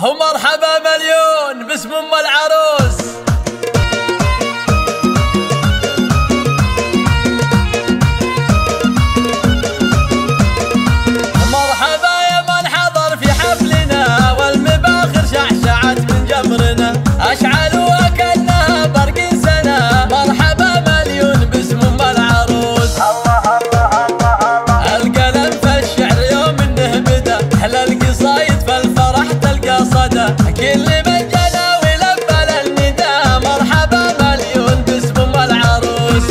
ومرحبا مليون باسم ام العروس. مرحبا يا من حضر في حفلنا والمباخر شعشعت من جمرنا اشعلوها كانها برق سنه. مرحبا مليون باسم ام العروس. الله الله الله الله. القلم في الشعر يوم انه بدا احلى القصايد فالفرح تلقى صدى. كل من جنى ولبى للنداء مرحبا مليون باسم ام العروس.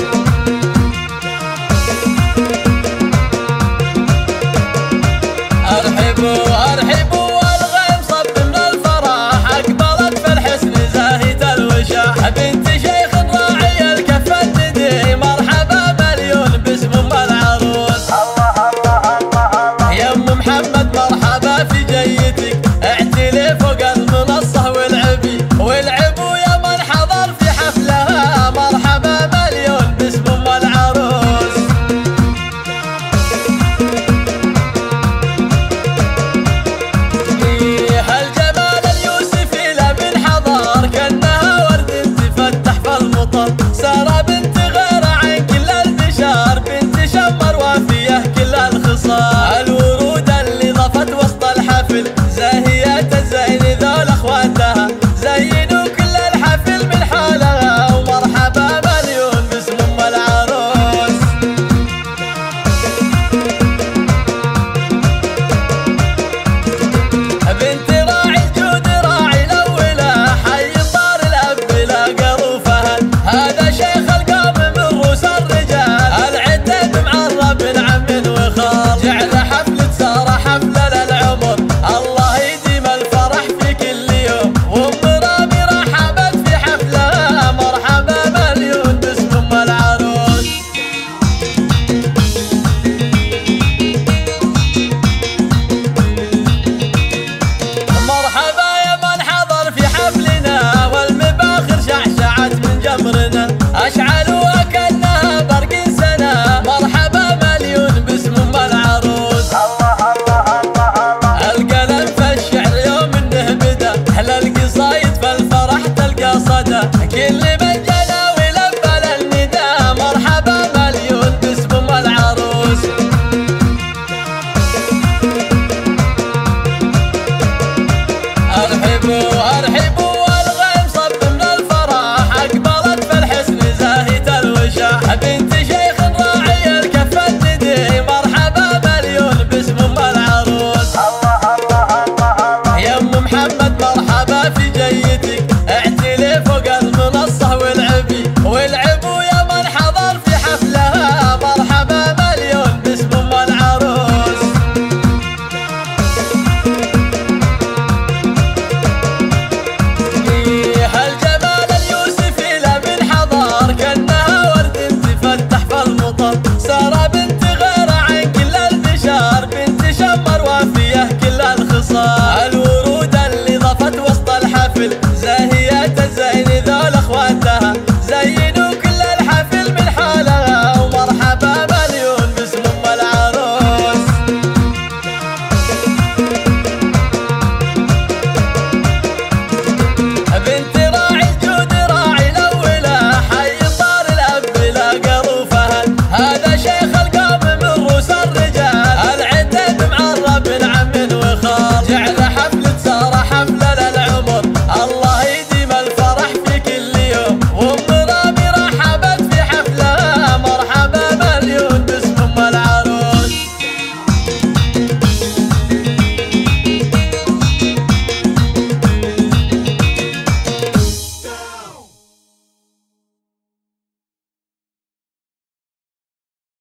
ارحبوا ارحبوا والغيم صب من الفرح اقبلت في الحسن زاهية الوشاح. بنت شيخ راعي الكف الندي مرحبا مليون باسم ام العروس. الله الله الله الله. يا ام محمد مرحبا في جيتك اعتلي فوق المنصه والعبوا يا من حضر في حفلها مرحبا مليون باسم ام العروس. هالجمال اليوسفي لا من حضر كانها ورد تفتح في المطر. ساره بنت غير عن كل البشار بنت شمر وافيه كل الخصال. الورود اللي ضفت وسط الحفل زاهيات الزين ذول اخواتها زينوا كل الحفل من حالها ومرحبا مليون باسم ام العروس. بنت راعي الجود راعي الاولى حي طار الاب لا قروفها. هذا شيخ القوم من روس الرجال العتاب معرب من عم وخال. جعل حفلة ساره حفله للعمر الله يديم الفرح في كل يوم. وام رامي رحبت في حفلها مرحبا مليون باسم ام العروس. مرحبا يا من حضر في حفلنا والمباخر شعشعت من جمرنا اشعلوها كانها برق سنه. مرحبا مليون باسم ام العروس. الله الله الله الله. القلم في الشعر يوم انه بدا احلى القصايد فالفرح تلقى صدى. كل من جنى ولبى للنداء مرحبا مليون باسم ام العروس. ارحبوا ارحبوا والغيم صب من الفرح اقبلت في الحسن زاهية الوشاح. بنت شيخ راعي الكف الندي مرحبا مليون باسم ام العروس. الله الله الله الله. يا ام محمد مرحبا في جيتك اعتلي فوق المنصه والعبوا يا من حضر في حفلها مرحبا مليون باسم ام العروس. هالجمال اليوسفي لا من حضر كانها ورد تفتح في المطر. ساره بنت غير عن كل البشار بنت شمر وافيه كل الخصال.